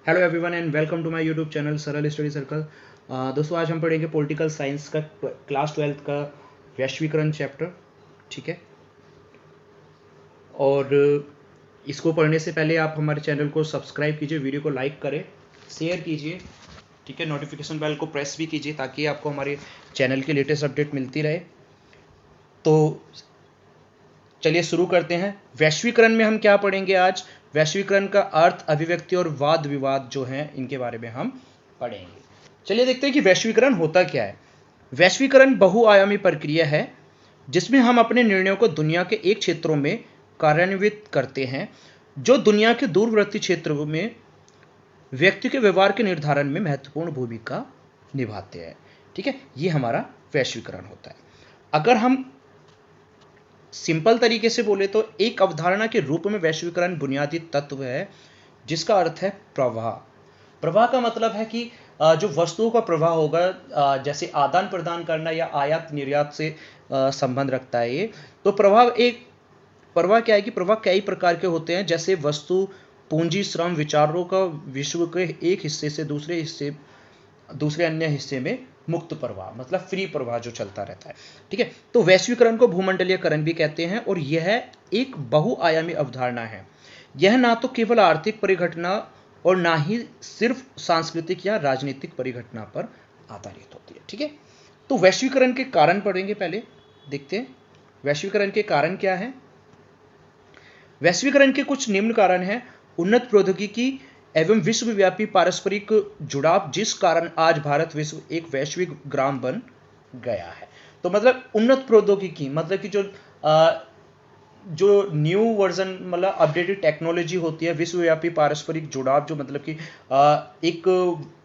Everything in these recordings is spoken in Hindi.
Hello everyone and welcome to my YouTube channel Saral study circle. दोस्तों आज हम पढ़ेंगे पॉलिटिकल साइंस का क्लास 12th का वैश्वीकरण चैप्टर। ठीक है, और इसको पढ़ने से पहले आप हमारे चैनल को सब्सक्राइब कीजिए, वीडियो को लाइक करें, शेयर कीजिए। ठीक है, नोटिफिकेशन बेल को प्रेस भी कीजिए ताकि आपको हमारे चैनल की लेटेस्ट अपडेट मिलती रहे। तो चलिए शुरू करते हैं। वैश्वीकरण में हम क्या पढ़ेंगे आज? वैश्वीकरण का अर्थ, अभिव्यक्ति और वाद विवाद जो हैं इनके बारे में हम पढ़ेंगे। चलिए देखते हैं कि वैश्वीकरण होता क्या है। वैश्वीकरण बहुआयामी प्रक्रिया है जिसमें हम अपने निर्णयों को दुनिया के एक क्षेत्रों में कार्यान्वित करते हैं जो दुनिया के दूरवर्ती क्षेत्रों में व्यक्ति के व्यवहार के निर्धारण में महत्वपूर्ण भूमिका निभाते हैं। ठीक है, ये हमारा वैश्वीकरण होता है। अगर हम सिंपल तरीके से बोले तो एक अवधारणा के रूप में वैश्वीकरण बुनियादी तत्व है जिसका अर्थ है प्रवाह। प्रवाह का मतलब है कि जो वस्तुओं का प्रवाह होगा, जैसे आदान प्रदान करना या आयात निर्यात से संबंध रखता है ये। तो प्रवाह क्या है कि प्रवाह कई प्रकार के होते हैं, जैसे वस्तु, पूंजी, श्रम, विचारों का विश्व के एक हिस्से से दूसरे अन्य हिस्से में मुक्त प्रवाह, मतलब फ्री प्रवाह जो चलता रहता है। ठीक है, तो वैश्वीकरण को भूमंडलीयकरण भी कहते हैं और यह एक बहुआयामी अवधारणा है। यह ना तो केवल आर्थिक परिघटना और ना ही सिर्फ सांस्कृतिक या राजनीतिक परिघटना पर आधारित होती है। ठीक है, तो वैश्वीकरण के कारण पढ़ेंगे। पहले देखते हैं वैश्वीकरण के कारण क्या है। वैश्वीकरण के कुछ निम्न कारण हैं। उन्नत प्रौद्योगिकी एवं विश्वव्यापी पारस्परिक जुड़ाव, जिस कारण आज भारत विश्व एक वैश्विक ग्राम बन गया है। तो मतलब उन्नत प्रौद्योगिकी मतलब कि जो न्यू वर्जन, मतलब अपडेटेड टेक्नोलॉजी होती है। विश्वव्यापी पारस्परिक जुड़ाव जो मतलब कि एक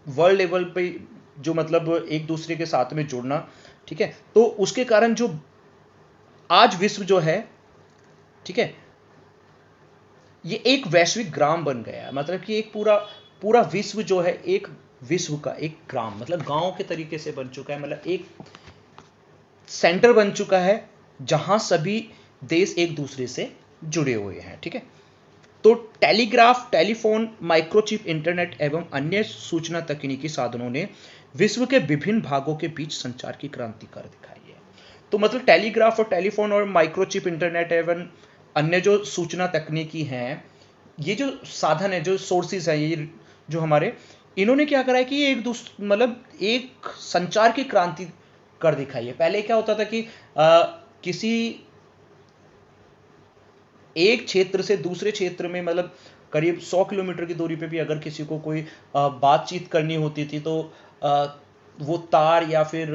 वर्ल्ड लेवल पे जो मतलब एक दूसरे के साथ में जुड़ना। ठीक है, तो उसके कारण जो आज विश्व जो है, ठीक है, ये एक वैश्विक ग्राम बन गया है। मतलब कि एक पूरा विश्व जो है एक विश्व का एक ग्राम, मतलब गांव के तरीके से बन चुका है। मतलब एक सेंटर बन चुका है जहां सभी देश एक दूसरे से जुड़े हुए हैं। ठीक है, तो टेलीग्राफ, टेलीफोन, माइक्रोचिप, इंटरनेट एवं अन्य सूचना तकनीकी साधनों ने विश्व के विभिन्न भागों के बीच संचार की क्रांति कर दिखाई है। तो मतलब टेलीग्राफ और टेलीफोन और माइक्रोचिप, इंटरनेट एवं अन्य जो सूचना तकनीकी हैं, ये जो साधन है, जो सोर्सेज हैं, ये जो हमारे, इन्होंने क्या करा है कि ये मतलब एक संचार की क्रांति कर दिखाई है। पहले क्या होता था कि किसी एक क्षेत्र से दूसरे क्षेत्र में, मतलब करीब 100 किलोमीटर की दूरी पे भी अगर किसी को कोई बातचीत करनी होती थी तो वो तार या फिर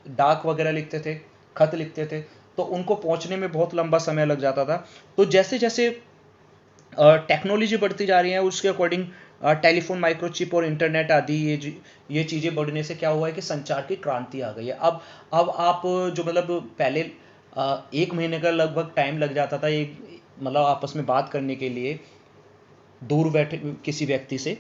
डाक वगैरह लिखते थे, खत लिखते थे, तो उनको पहुंचने में बहुत लंबा समय लग जाता था। तो जैसे जैसे टेक्नोलॉजी बढ़ती जा रही है उसके अकॉर्डिंग टेलीफोन, माइक्रोचिप और इंटरनेट आदि ये चीज़ें बढ़ने से क्या हुआ है कि संचार की क्रांति आ गई है। अब आप जो मतलब पहले 1 महीने का लगभग टाइम लग जाता था एक, मतलब आपस में बात करने के लिए दूर बैठे किसी व्यक्ति से,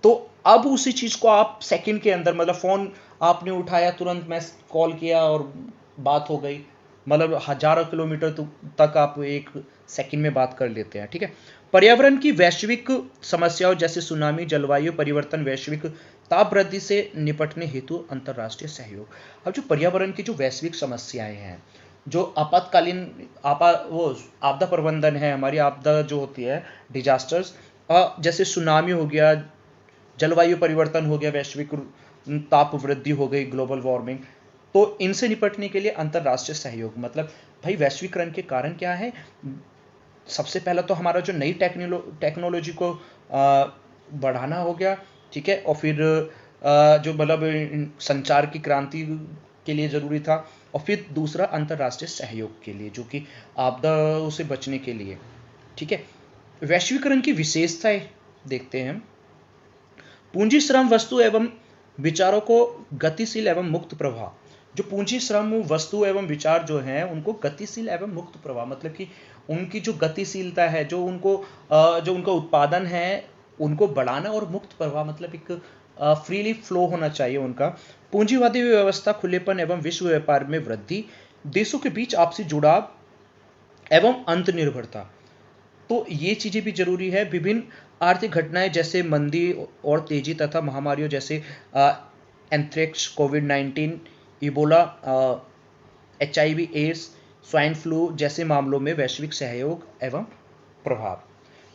तो अब उसी चीज़ को आप सेकंड के अंदर, मतलब फ़ोन आपने उठाया, तुरंत मैं कॉल किया और बात हो गई। मतलब हजारों किलोमीटर तक आप एक सेकंड में बात कर लेते हैं। ठीक है, पर्यावरण की वैश्विक समस्याओं जैसे सुनामी, जलवायु परिवर्तन, वैश्विक ताप वृद्धि से निपटने हेतु अंतर्राष्ट्रीय सहयोग। अब जो पर्यावरण की जो वैश्विक समस्याएं हैं, जो आपातकालीन वो आपदा प्रबंधन है, हमारी आपदा जो होती है, डिजास्टर्स, जैसे सुनामी हो गया, जलवायु परिवर्तन हो गया, वैश्विक ताप वृद्धि हो गई, ग्लोबल वार्मिंग, तो इनसे निपटने के लिए अंतर्राष्ट्रीय सहयोग। मतलब भाई वैश्वीकरण के कारण क्या है? सबसे पहला तो हमारा जो नई टेक्नोलॉजी को बढ़ाना हो गया। ठीक है, और फिर जो मतलब संचार की क्रांति के लिए ज़रूरी था, और फिर दूसरा अंतर्राष्ट्रीय सहयोग के लिए, जो कि आपदाओं से बचने के लिए। ठीक है, वैश्वीकरण की विशेषताएं देखते हैं हम। पूंजी, श्रम, वस्तु एवं विचारों को गतिशील एवं मुक्त प्रवाह। जो पूंजी, श्रम, वस्तु एवं विचार जो हैं उनको गतिशील एवं मुक्त प्रवाह, मतलब कि उनकी जो गतिशीलता है, जो उनका उत्पादन है, उनको बढ़ाना, और मुक्त प्रवाह मतलब एक फ्रीली फ्लो होना चाहिए उनका। पूंजीवादी व्यवस्था, खुलेपन एवं विश्व व्यापार में वृद्धि, देशों के बीच आपसी जुड़ाव एवं अंतर्निर्भरता, तो ये चीज़ें भी जरूरी है। विभिन्न आर्थिक घटनाएं जैसे मंदी और तेजी तथा महामारियों जैसे एंथ्रेक्स, कोविड-19, Ebola, HIV, AIDS, swine flu जैसे मामलों में वैश्विक सहयोग एवं प्रभाव।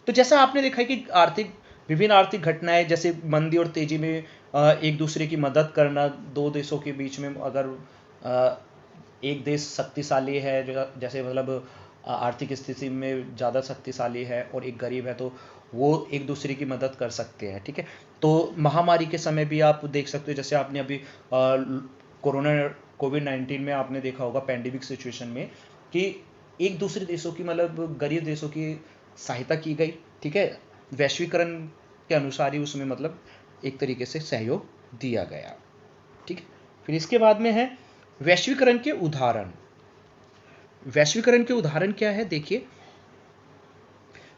तो जैसा आपने देखा है कि विभिन्न आर्थिक घटनाएं जैसे मंदी और तेजी में एक दूसरे की मदद करना, दो देशों के बीच में अगर एक देश शक्तिशाली है, जैसे मतलब आर्थिक स्थिति में ज़्यादा शक्तिशाली है और एक गरीब है, तो वो एक दूसरे की मदद कर सकते हैं, ठीक है। तो महामारी के समय भी आप देख सकते हो, जैसे आपने अभी कोरोना कोविड-19 में आपने देखा होगा, पैंडेमिक सिचुएशन में, कि एक दूसरे देशों की मतलब गरीब देशों की सहायता की गई, ठीक है। वैश्वीकरण के अनुसार ही उसमें मतलब एक तरीके से सहयोग दिया गया, ठीक है। फिर इसके बाद में है वैश्वीकरण के उदाहरण। वैश्वीकरण के उदाहरण क्या है, देखिए।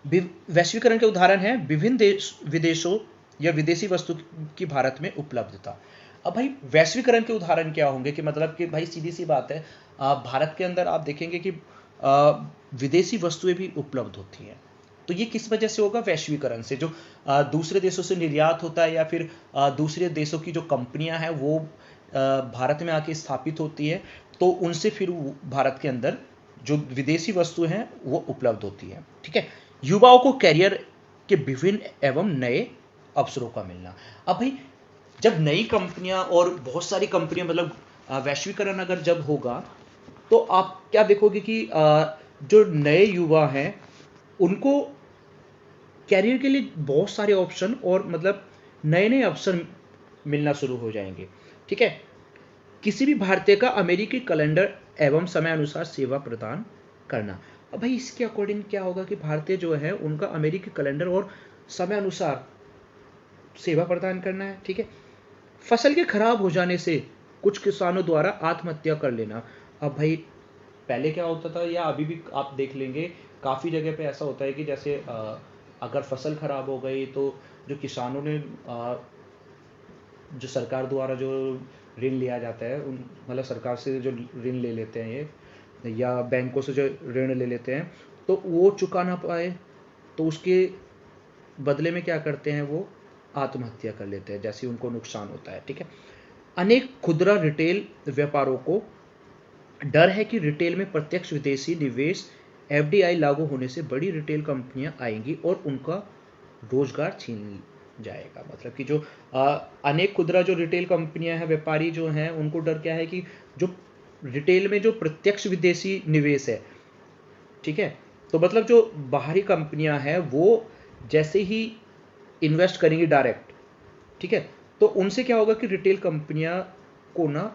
वैश्वीकरण के उदाहरण है विभिन्न विदेशों या विदेशी वस्तु की भारत में उपलब्धता। अब भाई वैश्वीकरण के उदाहरण क्या होंगे, कि मतलब कि भाई सीधी सी बात है, भारत के अंदर आप देखेंगे कि विदेशी वस्तुएं भी उपलब्ध होती हैं। तो ये किस वजह से होगा, वैश्वीकरण से। जो दूसरे देशों से निर्यात होता है या फिर दूसरे देशों की जो कंपनियां हैं वो भारत में आके स्थापित होती है, तो उनसे फिर भारत के अंदर जो विदेशी वस्तु हैं वो उपलब्ध होती है, ठीक है। युवाओं को कैरियर के विभिन्न एवं नए अवसरों का मिलना। अब भाई जब नई कंपनियां और बहुत सारी कंपनियां मतलब वैश्वीकरण अगर जब होगा, तो आप क्या देखोगे कि जो नए युवा हैं उनको कैरियर के लिए बहुत सारे ऑप्शन और मतलब नए नए अवसर मिलना शुरू हो जाएंगे, ठीक है। किसी भी भारतीय का अमेरिकी कैलेंडर एवं समय अनुसार सेवा प्रदान करना। अब भाई इसके अकॉर्डिंग क्या होगा कि भारतीय जो है उनका अमेरिकी कैलेंडर और समय अनुसार सेवा प्रदान करना है, ठीक है। फसल के खराब हो जाने से कुछ किसानों द्वारा आत्महत्या कर लेना। अब भाई पहले क्या होता था, या अभी भी आप देख लेंगे काफ़ी जगह पे ऐसा होता है कि जैसे अगर फसल खराब हो गई तो जो किसानों ने जो सरकार द्वारा जो ऋण लिया जाता है, उन मतलब सरकार से जो ऋण ले लेते हैं ये, या बैंकों से जो ऋण ले लेते हैं, तो वो चुका ना पाए तो उसके बदले में क्या करते हैं, वो आत्महत्या कर लेते हैं, जैसे उनको नुकसान होता है, ठीक है। अनेक खुदरा रिटेल व्यापारों को डर है कि रिटेल में प्रत्यक्ष विदेशी निवेश FDI लागू होने से बड़ी रिटेल कंपनियां आएंगी और उनका रोजगार छीन जाएगा। मतलब कि जो अनेक खुदरा जो रिटेल कंपनियां हैं, व्यापारी जो हैं, उनको डर क्या है कि जो रिटेल में जो प्रत्यक्ष विदेशी निवेश है, ठीक है, तो मतलब जो बाहरी कंपनियां हैं वो जैसे ही इन्वेस्ट करेंगी डायरेक्ट, ठीक है, तो उनसे क्या होगा कि रिटेल कंपनियां को ना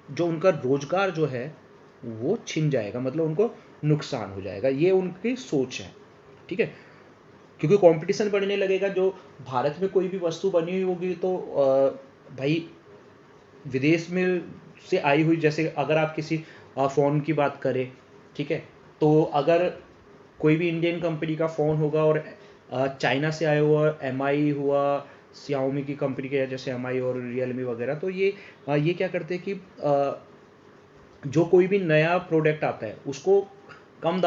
जो उनका रोजगार जो है वो छिन जाएगा, मतलब उनको नुकसान हो जाएगा। ये उनकी सोच है, ठीक है। क्योंकि कंपटीशन बढ़ने लगेगा, जो भारत में कोई भी वस्तु बनी हुई होगी तो भाई विदेश में से आई हुई, जैसे अगर आप किसी फ़ोन की बात करें, ठीक है, तो अगर कोई भी इंडियन कंपनी का फ़ोन होगा और चाइना से आया हुआ MI हुआ, Xiaomi की कंपनी के जैसे MI और Realme वगैरह, तो ये क्या करते हैं कि जो कोई भी नया प्रोडक्ट आता है उसको कम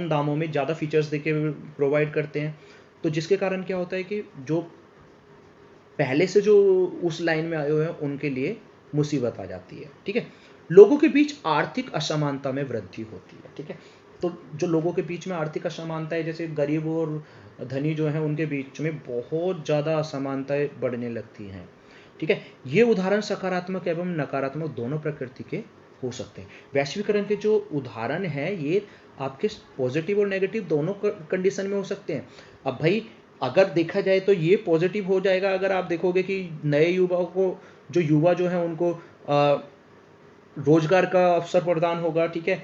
दामों में ज़्यादा फीचर्स देके प्रोवाइड करते हैं। तो जिसके कारण क्या होता है कि जो पहले से जो उस लाइन में आए हुए हैं उनके लिए मुसीबत आ जाती है, ठीक है। लोगों के बीच आर्थिक असमानता में वृद्धि होती है, ठीक है। तो जो लोगों के बीच में आर्थिक असमानता है, जैसे गरीब और धनी जो हैं उनके बीच में बहुत ज़्यादा असमानताएं बढ़ने लगती हैं, ठीक है। ये उदाहरण सकारात्मक एवं नकारात्मक दोनों प्रकृति के हो सकते हैं। वैश्वीकरण के जो उदाहरण है ये आपके पॉजिटिव और नेगेटिव दोनों कंडीशन में हो सकते हैं। अब भाई अगर देखा जाए तो ये पॉजिटिव हो जाएगा अगर आप देखोगे कि नए युवाओं को, जो युवा जो है उनको रोजगार का अवसर प्रदान होगा, ठीक है।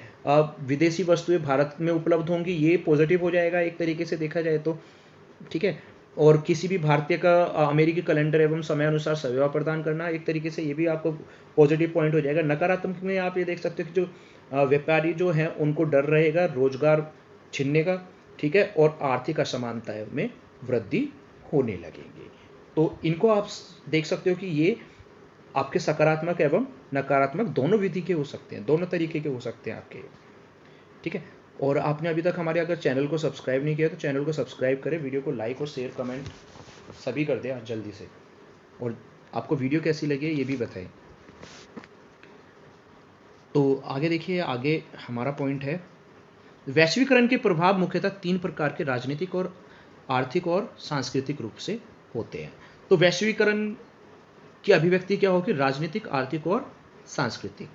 विदेशी वस्तुएं भारत में उपलब्ध होंगी, ये पॉजिटिव हो जाएगा एक तरीके से देखा जाए तो, ठीक है। और किसी भी भारतीय का अमेरिकी कैलेंडर एवं समय अनुसार सेवा प्रदान करना, एक तरीके से ये भी आपको पॉजिटिव पॉइंट हो जाएगा। नकारात्मक में आप ये देख सकते हो कि जो व्यापारी जो हैं उनको डर रहेगा रोजगार छीनने का, ठीक है, और आर्थिक असमानताएं में वृद्धि होने लगेगी। तो इनको आप देख सकते हो कि ये आपके सकारात्मक एवं नकारात्मक दोनों विधि के हो सकते हैं, दोनों तरीके के हो सकते हैं आपके, ठीक है। और आपने अभी तक हमारे अगर चैनल को सब्सक्राइब नहीं किया तो चैनल को सब्सक्राइब करें, वीडियो को लाइक और शेयर कमेंट सभी कर दें आज जल्दी से, और आपको वीडियो कैसी लगी ये भी बताएं। तो आगे देखिए, आगे हमारा पॉइंट है वैश्वीकरण के प्रभाव मुख्यतः 3 प्रकार के राजनीतिक और आर्थिक और सांस्कृतिक रूप से होते हैं। तो वैश्वीकरण की अभिव्यक्ति क्या होगी? राजनीतिक, आर्थिक और सांस्कृतिक।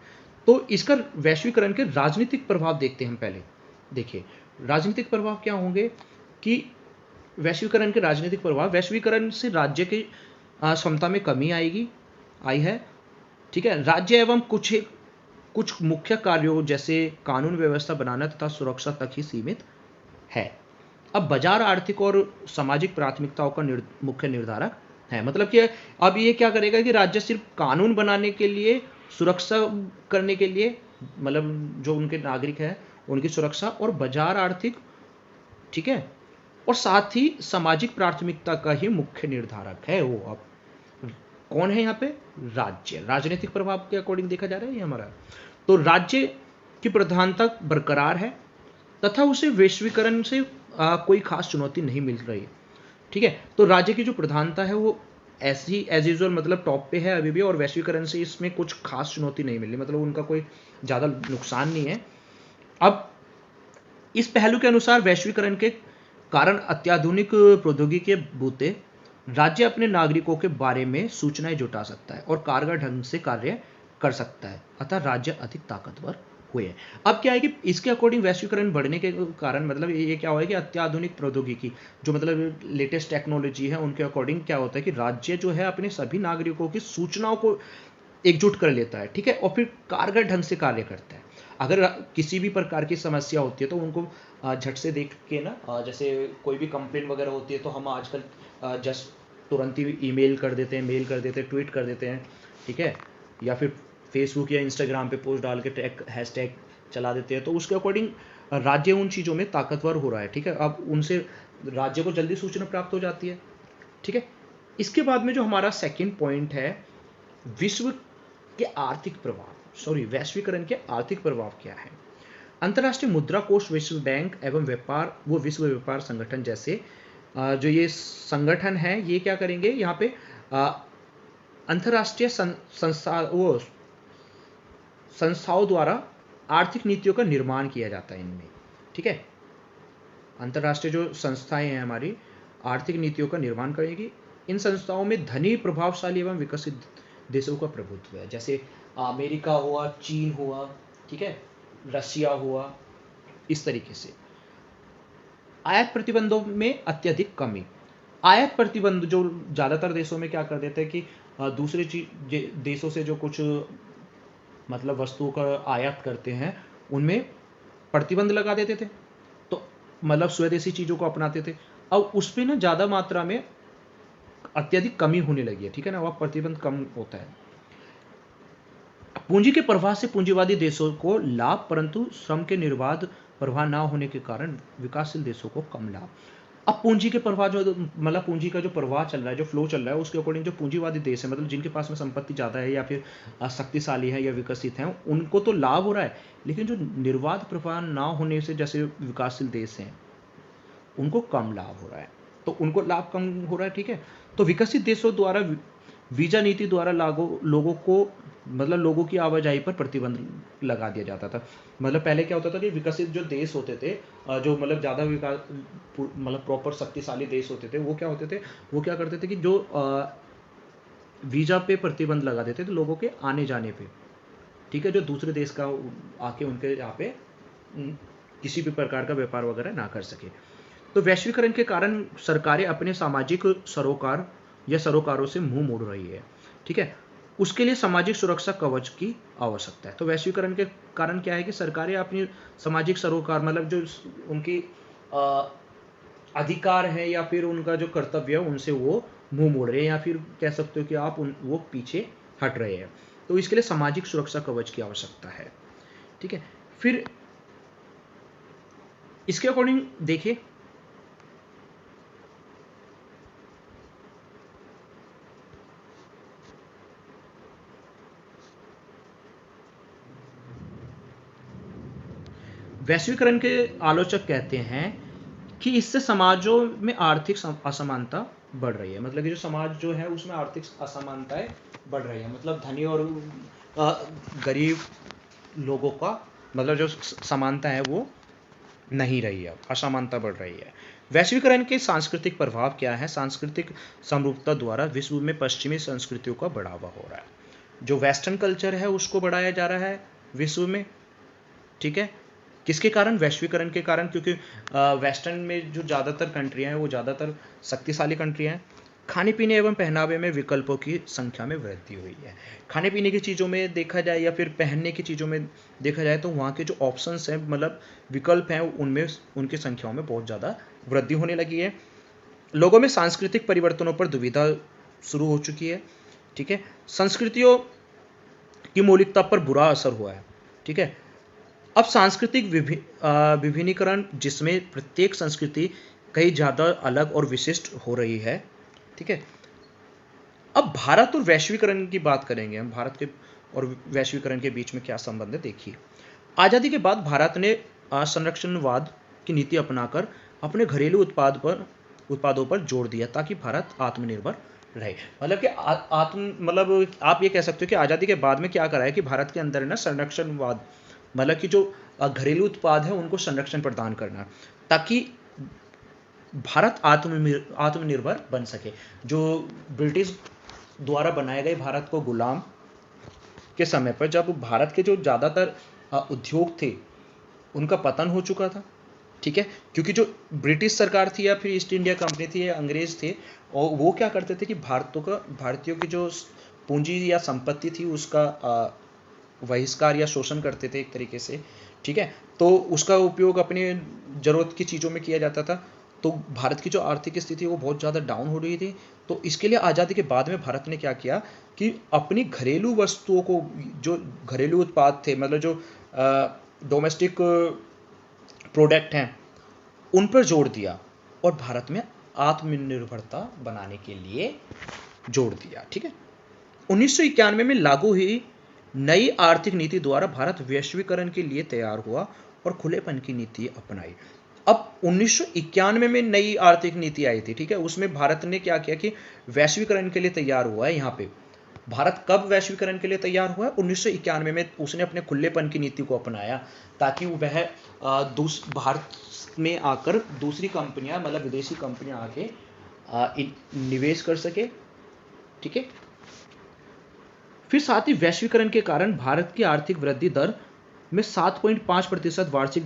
तो इसका वैश्वीकरण के राजनीतिक प्रभाव देखते हैं हम पहले। देखिए राजनीतिक प्रभाव क्या होंगे कि वैश्वीकरण के राजनीतिक प्रभाव, वैश्वीकरण से राज्य की क्षमता में कमी आई है, ठीक है। राज्य एवं कुछ मुख्य कार्यों जैसे कानून व्यवस्था बनाना तथा सुरक्षा तक ही सीमित है। अब बाजार आर्थिक और सामाजिक प्राथमिकताओं का मुख्य निर्धारक है। मतलब कि अब ये क्या करेगा कि राज्य सिर्फ कानून बनाने के लिए, सुरक्षा करने के लिए, मतलब जो उनके नागरिक हैं उनकी सुरक्षा, और बाजार आर्थिक, ठीक है, और साथ ही सामाजिक प्राथमिकता का ही मुख्य निर्धारक है वो। अब कौन है यहाँ पे? राज्य। राजनीतिक प्रभाव के अकॉर्डिंग देखा जा रहा है ये हमारा। तो राज्य की प्रधानता बरकरार है तथा उसे वैश्वीकरण से कोई खास चुनौती नहीं मिल रही है, ठीक है। तो राज्य की जो प्रधानता है वो ऐसी एज यूजुअल मतलब टॉप पे है अभी भी, और वैश्वीकरण से इसमें कुछ खास चुनौती नहीं मिल रही, मतलब उनका कोई ज़्यादा नुकसान नहीं है। अब इस पहलू के अनुसार वैश्वीकरण के कारण अत्याधुनिक प्रौद्योगिकी के बूते राज्य अपने नागरिकों के बारे में सूचनाएं जुटा सकता है और कारगर ढंग से कार्य कर सकता है, अतः राज्य अधिक ताकतवर हुए हैं। अब क्या है कि इसके अकॉर्डिंग वैश्वीकरण बढ़ने के कारण मतलब ये क्या हुआ है कि अत्याधुनिक प्रौद्योगिकी, जो मतलब लेटेस्ट टेक्नोलॉजी है, उनके अकॉर्डिंग क्या होता है कि राज्य जो है अपने सभी नागरिकों की सूचनाओं को एकजुट कर लेता है, ठीक है, और फिर कारगर ढंग से कार्य करता है। अगर किसी भी प्रकार की समस्या होती है तो उनको झट से देख के ना, जैसे कोई भी कंप्लेंट वगैरह होती है तो हम आजकल जस्ट तुरंत ही ईमेल कर देते हैं, मेल कर देते हैं, ट्वीट कर देते हैं, ठीक है, या फिर फेसबुक या इंस्टाग्राम पे पोस्ट डाल के टैग हैशटैग चला देते हैं। तो उसके अकॉर्डिंग राज्य उन चीज़ों में ताकतवर हो रहा है, ठीक है। अब उनसे राज्य को जल्दी सूचना प्राप्त हो जाती है, ठीक है। इसके बाद में जो हमारा सेकंड पॉइंट है, विश्व के आर्थिक प्रभाव, सॉरी वैश्वीकरण के आर्थिक प्रभाव क्या है? अंतर्राष्ट्रीय मुद्रा कोष, विश्व बैंक एवं विश्व व्यापार संगठन जैसे जो ये संगठन है, ये क्या करेंगे यहाँ पे अंतर्राष्ट्रीय संस्थाओं द्वारा आर्थिक नीतियों का निर्माण किया जाता है इनमें, ठीक है। अंतर्राष्ट्रीय जो संस्थाएं हैं हमारी, आर्थिक नीतियों का निर्माण करेगी। इन संस्थाओं में धनी, प्रभावशाली एवं विकसित देशों का प्रभुत्व है, जैसे अमेरिका हुआ, चीन हुआ, ठीक है, रशिया हुआ, इस तरीके से। आयात प्रतिबंधों में अत्यधिक कमी। आयात प्रतिबंध जो ज़्यादातर देशों में क्या कर देते हैं कि दूसरे देशों से जो कुछ मतलब वस्तुओं का आयात करते हैं उनमें प्रतिबंध लगा देते थे, तो मतलब स्वदेशी चीज़ों को अपनाते थे। अब उस पर ना ज़्यादा मात्रा में अत्यधिक कमी होने लगी है, ठीक है ना, वह प्रतिबंध कम होता है। पूंजी के प्रवाह से पूंजीवादी देशों को लाभ, परंतु श्रम के निर्बाध प्रवाह ना होने के कारण विकासशील देशों को कम लाभ। अब पूंजी के प्रवाह जो मतलब पूंजी का जो प्रवाह चल रहा है, जो फ्लो चल रहा है, उसके अकॉर्डिंग जो पूंजीवादी देश है, मतलब जिनके पास में संपत्ति ज़्यादा है या फिर शक्तिशाली है या विकसित हैं, उनको तो लाभ हो रहा है, लेकिन जो निर्बाध प्रवाह ना होने से जैसे विकासशील देश हैं उनको कम लाभ हो रहा है, तो उनको लाभ कम हो रहा है, ठीक है। तो विकसित देशों द्वारा वीजा नीति द्वारा लोगों की आवाजाही पर प्रतिबंध लगा दिया जाता था। मतलब पहले क्या होता था कि विकसित जो देश होते थे, जो मतलब ज़्यादा विकास मतलब प्रॉपर शक्तिशाली देश होते थे, वो क्या होते थे, वो क्या करते थे कि जो वीजा पे प्रतिबंध लगा देते थे लोगों के आने जाने पे, ठीक है, जो दूसरे देश का आके उनके यहाँ पे किसी भी प्रकार का व्यापार वगैरह ना कर सके। तो वैश्वीकरण के कारण सरकारें अपने सामाजिक सरोकार या सरोकारों से मुंह मोड़ रही है, ठीक है। उसके लिए सामाजिक सुरक्षा कवच की आवश्यकता है। तो वैश्वीकरण के कारण क्या है कि सरकारें अपनी सामाजिक सरोकार मतलब जो उनकी अधिकार है या फिर उनका जो कर्तव्य है उनसे वो मुंह मोड़ रहे हैं, या फिर कह सकते हो कि आप वो पीछे हट रहे हैं। तो इसके लिए सामाजिक सुरक्षा कवच की आवश्यकता है, ठीक है। फिर इसके अकॉर्डिंग देखिए, वैश्वीकरण के आलोचक कहते हैं कि इससे समाजों में आर्थिक असमानता बढ़ रही है। मतलब कि जो समाज जो है उसमें आर्थिक असमानताएं बढ़ रही है, मतलब धनी और गरीब लोगों का मतलब जो समानता है वो नहीं रही है, असमानता बढ़ रही है। वैश्वीकरण के सांस्कृतिक प्रभाव क्या है? सांस्कृतिक समरूपता द्वारा विश्व में पश्चिमी संस्कृतियों का बढ़ावा हो रहा है। जो वेस्टर्न कल्चर है उसको बढ़ाया जा रहा है विश्व में, ठीक है। किसके कारण? वैश्वीकरण के कारण, क्योंकि वेस्टर्न में जो ज़्यादातर कंट्रियाँ हैं वो ज़्यादातर शक्तिशाली कंट्रियाँ हैं। खाने पीने एवं पहनावे में विकल्पों की संख्या में वृद्धि हुई है। खाने पीने की चीज़ों में देखा जाए या फिर पहनने की चीज़ों में देखा जाए तो वहाँ के जो ऑप्शंस हैं, मतलब विकल्प हैं, उनमें उनकी संख्याओं में बहुत ज़्यादा वृद्धि होने लगी है। लोगों में सांस्कृतिक परिवर्तनों पर दुविधा शुरू हो चुकी है, ठीक है। संस्कृतियों की मौलिकता पर बुरा असर हुआ है, ठीक है। अब सांस्कृतिक विभिन्नीकरण, जिसमें प्रत्येक संस्कृति कई ज़्यादा अलग और विशिष्ट हो रही है, ठीक है। अब भारत और वैश्वीकरण की बात करेंगे हम। भारत के और वैश्वीकरण के बीच में क्या संबंध है, देखिए। आज़ादी के बाद भारत ने संरक्षणवाद की नीति अपनाकर अपने घरेलू उत्पादों पर जोर दिया ताकि भारत आत्मनिर्भर रहे। मतलब कि मतलब आप ये कह सकते हो कि आज़ादी के बाद में क्या करा है कि भारत के अंदर ना संरक्षणवाद, मतलब कि जो घरेलू उत्पाद है उनको संरक्षण प्रदान करना, ताकि भारत आत्मनिर्भर बन सके। जो ब्रिटिश द्वारा बनाए गए भारत को गुलाम के समय पर, जब भारत के जो ज़्यादातर उद्योग थे उनका पतन हो चुका था, ठीक है। क्योंकि जो ब्रिटिश सरकार थी या फिर ईस्ट इंडिया कंपनी थी या अंग्रेज थे, और वो क्या करते थे कि भारतीयों की जो पूंजी या संपत्ति थी उसका बहिष्कार या शोषण करते थे एक तरीके से, ठीक है। तो उसका उपयोग अपने ज़रूरत की चीज़ों में किया जाता था। तो भारत की जो आर्थिक स्थिति वो बहुत ज़्यादा डाउन हो रही थी। तो इसके लिए आज़ादी के बाद में भारत ने क्या किया कि अपनी घरेलू वस्तुओं को, जो घरेलू उत्पाद थे, मतलब जो डोमेस्टिक प्रोडक्ट हैं, उन पर जोर दिया और भारत में आत्मनिर्भरता बनाने के लिए जोर दिया, ठीक है। 1991 में लागू हुई नई आर्थिक नीति द्वारा भारत वैश्वीकरण के लिए तैयार हुआ और खुलेपन की नीति अपनाई। अब 1991 में नई आर्थिक नीति आई थी, ठीक है। उसमें भारत ने क्या किया कि वैश्वीकरण के लिए तैयार हुआ है। यहाँ पे भारत कब वैश्वीकरण के लिए तैयार हुआ है? 1991 में उसने अपने खुलेपन की नीति को अपनाया, ताकि वह भारत में आकर दूसरी कंपनियां, मतलब विदेशी कंपनियां आके निवेश कर सके, ठीक है। फिर साथ ही वैश्वीकरण के कारण भारत की आर्थिक वृद्धि दर में 7.5% वार्षिक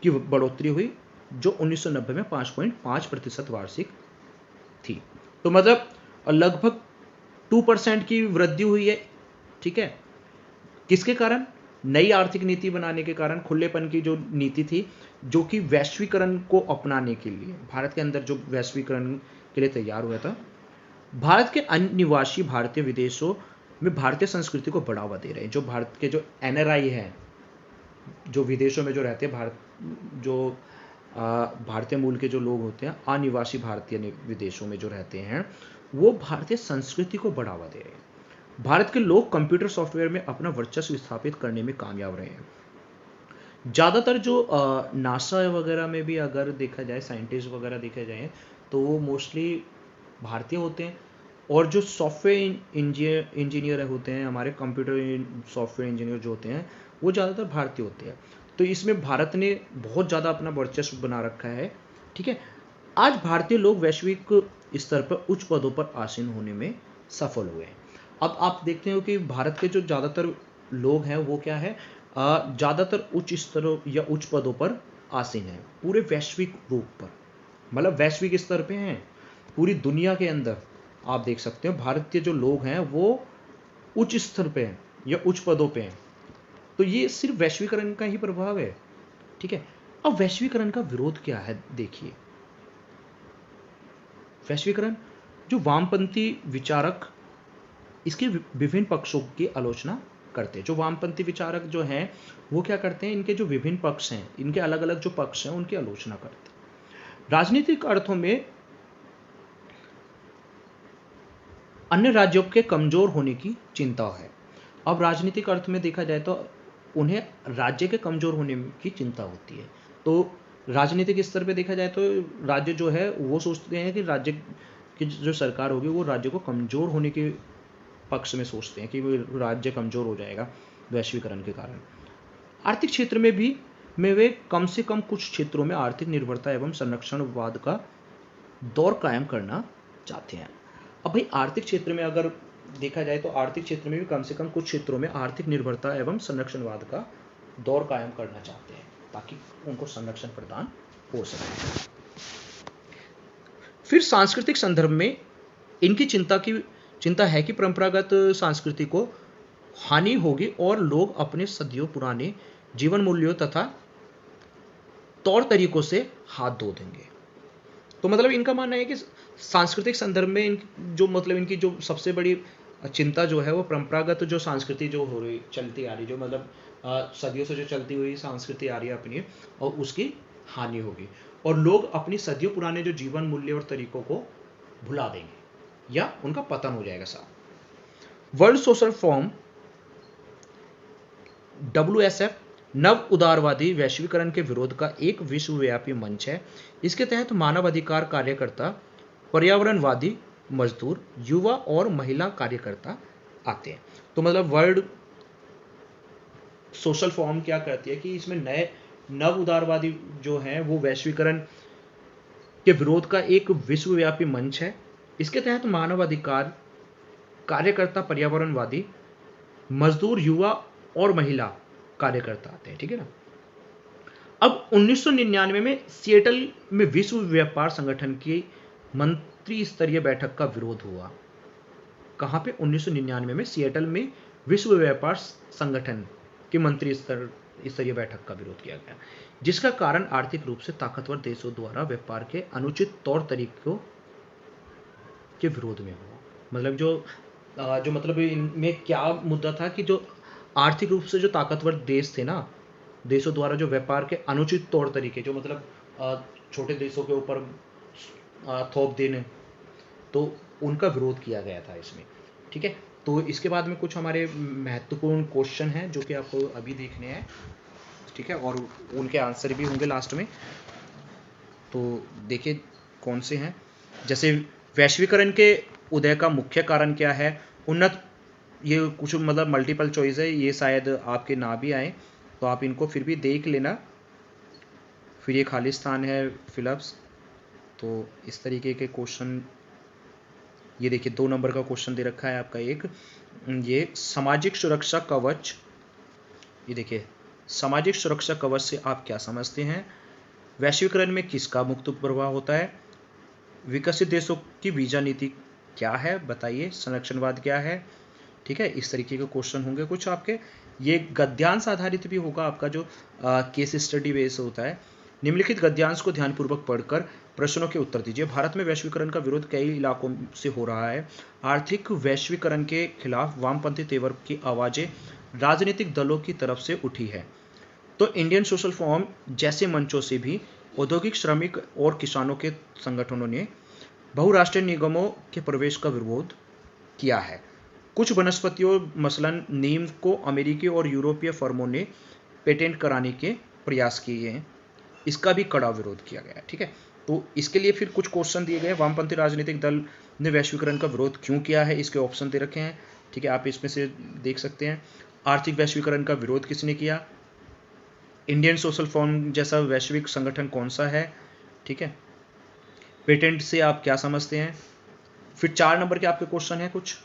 की बढ़ोतरी हुई, जो 1990 में 5.5% वार्षिक थी। तो मतलब लगभग 2% की वृद्धि हुई है, ठीक है। किसके कारण? नई आर्थिक नीति बनाने के कारण, खुलेपन की जो नीति थी, जो कि वैश्वीकरण को अपनाने के लिए भारत के अंदर जो वैश्वीकरण के लिए तैयार हुआ था। भारत के अनिवासी भारतीय विदेशों में भारतीय संस्कृति को बढ़ावा दे रहे हैं। जो भारत के जो NRI हैं, जो विदेशों में जो रहते हैं, भारतीय मूल के जो लोग होते हैं, अनिवासी भारतीय विदेशों में जो रहते हैं, वो भारतीय संस्कृति को बढ़ावा दे रहे हैं। भारत के लोग कंप्यूटर सॉफ्टवेयर में अपना वर्चस्व स्थापित करने में कामयाब रहे हैं। ज़्यादातर जो नासा वगैरह में भी अगर देखा जाए, साइंटिस्ट वगैरह देखा जाए, तो वो मोस्टली भारतीय होते हैं। और जो सॉफ्टवेयर इंजीनियर होते हैं, हमारे कंप्यूटर सॉफ्टवेयर इंजीनियर जो होते हैं, वो ज़्यादातर भारतीय होते हैं। तो इसमें भारत ने बहुत ज़्यादा अपना वर्चस्व बना रखा है, ठीक है। आज भारतीय लोग वैश्विक स्तर पर उच्च पदों पर आसीन होने में सफल हुए हैं। अब आप देखते हो कि भारत के जो ज़्यादातर लोग हैं वो क्या है, ज़्यादातर उच्च स्तरों या उच्च पदों पर आसीन हैं, पूरे वैश्विक रूप पर, मतलब वैश्विक स्तर पे हैं। पूरी दुनिया के अंदर आप देख सकते हो भारतीय जो लोग हैं वो उच्च स्तर पे हैं या उच्च पदों पे हैं। तो ये सिर्फ वैश्वीकरण का ही प्रभाव है, ठीक है। अब वैश्वीकरण का विरोध क्या है, देखिए। वैश्वीकरण, जो वामपंथी विचारक इसके विभिन्न पक्षों की आलोचना करते हैं। जो वामपंथी विचारक जो हैं वो क्या करते हैं, इनके जो विभिन्न पक्ष हैं, इनके अलग अलग जो पक्ष हैं, उनकी आलोचना करते हैं। राजनीतिक अर्थों में अन्य राज्यों के कमजोर होने की चिंता है। अब राजनीतिक अर्थ में देखा जाए तो उन्हें राज्य के कमज़ोर होने की चिंता होती है। तो राजनीतिक स्तर पे देखा जाए तो राज्य जो है वो सोचते हैं कि राज्य की जो सरकार होगी वो राज्य को कमज़ोर होने के पक्ष में सोचते हैं कि वो राज्य कमज़ोर हो जाएगा वैश्वीकरण के कारण। आर्थिक क्षेत्र में भी वे कम से कम कुछ क्षेत्रों में आर्थिक निर्भरता एवं संरक्षणवाद का दौर कायम करना चाहते हैं। अब भाई आर्थिक क्षेत्र में अगर देखा जाए तो आर्थिक क्षेत्र में भी कम से कम कुछ क्षेत्रों में आर्थिक निर्भरता एवं संरक्षणवाद का दौर कायम करना चाहते हैं ताकि उनको संरक्षण प्रदान हो सके। फिर सांस्कृतिक संदर्भ में इनकी चिंता है कि परंपरागत संस्कृति को हानि होगी और लोग अपने सदियों पुराने जीवन मूल्यों तथा तौर तरीकों से हाथ धो देंगे। तो मतलब इनका मानना है कि सांस्कृतिक संदर्भ में इनकी जो सबसे बड़ी चिंता जो है वो परंपरागत जो संस्कृति जो हो रही चलती आ रही, जो मतलब सदियों से जो चलती हुई संस्कृति आ रही है अपनी, और उसकी हानि होगी और लोग अपनी सदियों पुराने जो जीवन मूल्य और तरीकों को भुला देंगे या उनका पतन हो जाएगा साहब। वर्ल्ड सोशल फोरम WSF नव उदारवादी वैश्वीकरण के विरोध का एक विश्वव्यापी मंच है। इसके तहत मानवाधिकार कार्यकर्ता, पर्यावरणवादी, मजदूर, युवा और महिला कार्यकर्ता आते हैं। तो मतलब वर्ल्ड सोशल फोरम क्या करती है कि इसमें नए नव उदारवादी जो हैं वो वैश्वीकरण के विरोध का एक विश्वव्यापी मंच है। इसके तहत मानवाधिकार कार्यकर्ता, पर्यावरणवादी, मजदूर, युवा और महिला कार्यकर्ता आते हैं, ठीक है ना। अब 1999 में सिएटल में विश्व व्यापार संगठन की मंत्री स्तरीय बैठक का विरोध हुआ। कहां पे? 1999 में सिएटल में विश्व व्यापार संगठन की मंत्री स्तरीय बैठक का विरोध किया गया, जिसका कारण आर्थिक रूप से ताकतवर देशों द्वारा व्यापार के अनुचित तौर तरीकों के विरोध में हुआ। मतलब जो मतलब इनमें क्या मुद्दा था कि जो आर्थिक रूप से जो ताकतवर देश थे ना, देशों द्वारा जो व्यापार के अनुचित तौर तरीके, जो मतलब छोटे देशों के ऊपर थोप देने, तो उनका विरोध किया गया था इसमें, ठीक है। तो इसके बाद में कुछ हमारे महत्वपूर्ण क्वेश्चन हैं जो कि आपको अभी देखने हैं, ठीक है, और उनके आंसर भी होंगे लास्ट में। तो देखिए कौन से हैं। जैसे वैश्वीकरण के उदय का मुख्य कारण क्या है? उन्नत, ये कुछ मतलब मल्टीपल चॉइस है, ये शायद आपके ना भी आए तो आप इनको फिर भी देख लेना। फिर ये खाली स्थान है फिलअप्स। तो इस तरीके के क्वेश्चन, ये देखिए 2 नंबर का क्वेश्चन दे रखा है आपका एक, ये सामाजिक सुरक्षा कवच। ये देखिए सामाजिक सुरक्षा कवच से आप क्या समझते हैं? वैश्वीकरण में किसका मुक्त प्रभाव होता है? विकसित देशों की वीजा नीति क्या है बताइए? संरक्षणवाद क्या है? ठीक है, इस तरीके के क्वेश्चन होंगे कुछ आपके। ये गद्यांश आधारित भी होगा आपका, जो केस स्टडी बेस होता है। निम्नलिखित गद्यांश को ध्यानपूर्वक पढ़कर प्रश्नों के उत्तर दीजिए। भारत में वैश्वीकरण का विरोध कई इलाकों से हो रहा है। आर्थिक वैश्वीकरण के खिलाफ वामपंथी तेवर की आवाजें राजनीतिक दलों की तरफ से उठी है, तो इंडियन सोशल फोरम जैसे मंचों से भी औद्योगिक, श्रमिक और किसानों के संगठनों ने बहुराष्ट्रीय निगमों के प्रवेश का विरोध किया है। कुछ वनस्पतियों मसलन नीम को अमेरिकी और यूरोपीय फर्मों ने पेटेंट कराने के प्रयास किए हैं, इसका भी कड़ा विरोध किया गया है, ठीक है। तो इसके लिए फिर कुछ क्वेश्चन दिए गए। वामपंथी राजनीतिक दल ने वैश्वीकरण का विरोध क्यों किया है, इसके ऑप्शन दे रखे हैं, ठीक है, आप इसमें से देख सकते हैं। आर्थिक वैश्वीकरण का विरोध किसने किया? इंडियन सोशल फोरम जैसा वैश्विक संगठन कौन सा है, ठीक है। पेटेंट से आप क्या समझते हैं? फिर 4 नंबर के आपके क्वेश्चन है कुछ।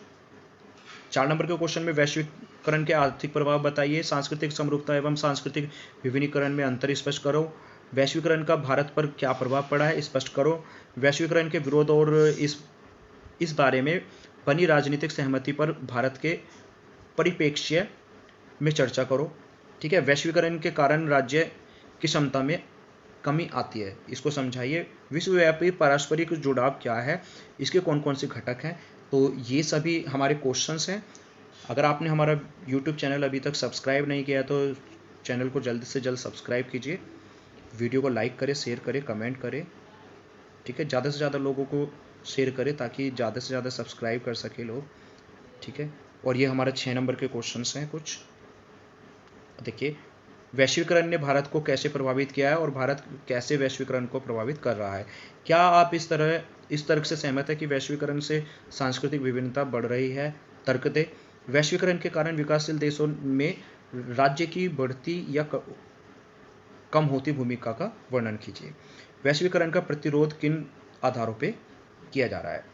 4 नंबर के क्वेश्चन में वैश्वीकरण के आर्थिक प्रभाव बताइए। सांस्कृतिक समरूपता एवं सांस्कृतिक विभिन्नीकरण में अंतर स्पष्ट करो। वैश्वीकरण का भारत पर क्या प्रभाव पड़ा है, स्पष्ट करो। वैश्वीकरण के विरोध और इस बारे में बनी राजनीतिक सहमति पर भारत के परिप्रेक्ष्य में चर्चा करो, ठीक है। वैश्वीकरण के कारण राज्य की क्षमता में कमी आती है, इसको समझाइए। विश्वव्यापी पारस्परिक जुड़ाव क्या है, इसके कौन कौन से घटक हैं। तो ये सभी हमारे क्वेश्चंस हैं। अगर आपने हमारा यूट्यूब चैनल अभी तक सब्सक्राइब नहीं किया तो चैनल को जल्द से जल्द सब्सक्राइब कीजिए, वीडियो को लाइक करें, शेयर करें, कमेंट करें, ठीक है। ज़्यादा से ज़्यादा लोगों को शेयर करें ताकि ज़्यादा से ज़्यादा सब्सक्राइब कर सके लोग, ठीक है। और ये हमारे 6 नंबर के क्वेश्चंस हैं कुछ। देखिए, वैश्वीकरण ने भारत को कैसे प्रभावित किया है और भारत कैसे वैश्वीकरण को प्रभावित कर रहा है। क्या आप इस तर्क से सहमत है कि वैश्वीकरण से सांस्कृतिक विभिन्नता बढ़ रही है? तर्क दें। वैश्वीकरण के कारण विकासशील देशों में राज्य की बढ़ती या कम होती भूमिका का वर्णन कीजिए। वैश्वीकरण का प्रतिरोध किन आधारों पे किया जा रहा है?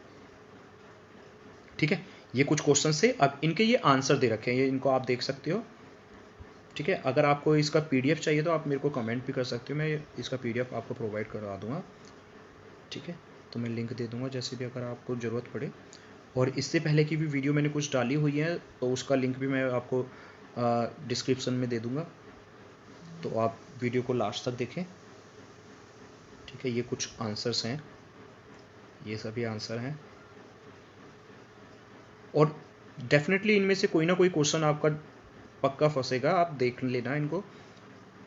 ठीक है, ये कुछ क्वेश्चन से, अब इनके ये आंसर दे रखे हैं, ये इनको आप देख सकते हो। ठीक है, अगर आपको इसका पीडीएफ चाहिए तो आप मेरे को कमेंट भी कर सकते हो, मैं इसका पीडीएफ आपको प्रोवाइड करवा दूंगा। ठीक है, तो मैं लिंक दे दूंगा जैसे भी अगर आपको ज़रूरत पड़े। और इससे पहले की भी वीडियो मैंने कुछ डाली हुई है, तो उसका लिंक भी मैं आपको डिस्क्रिप्शन में दे दूंगा, तो आप वीडियो को लास्ट तक देखें। ठीक है, ये कुछ आंसर्स हैं, ये सभी आंसर हैं, और डेफिनेटली इनमें से कोई ना कोई क्वेश्चन आपका पक्का फंसेगा, आप देख लेना इनको।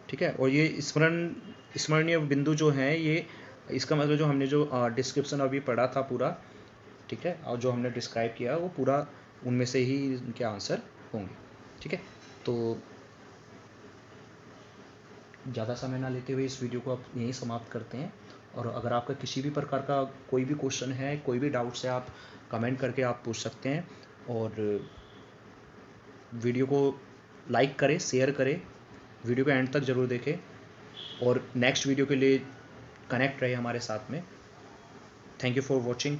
ठीक है, और ये स्मरणीय बिंदु जो हैं, ये इसका मतलब जो हमने जो डिस्क्रिप्शन अभी पढ़ा था पूरा, ठीक है, और जो हमने डिस्क्राइब किया वो पूरा उनमें से ही इनके आंसर होंगे। ठीक है, तो ज़्यादा समय ना लेते हुए इस वीडियो को आप यहीं समाप्त करते हैं। और अगर आपका किसी भी प्रकार का कोई भी क्वेश्चन है, कोई भी डाउट्स है, आप कमेंट करके आप पूछ सकते हैं। और वीडियो को लाइक करें, शेयर करें, वीडियो को एंड तक ज़रूर देखें, और नेक्स्ट वीडियो के लिए कनेक्ट रहे हमारे साथ में। Thank you for watching.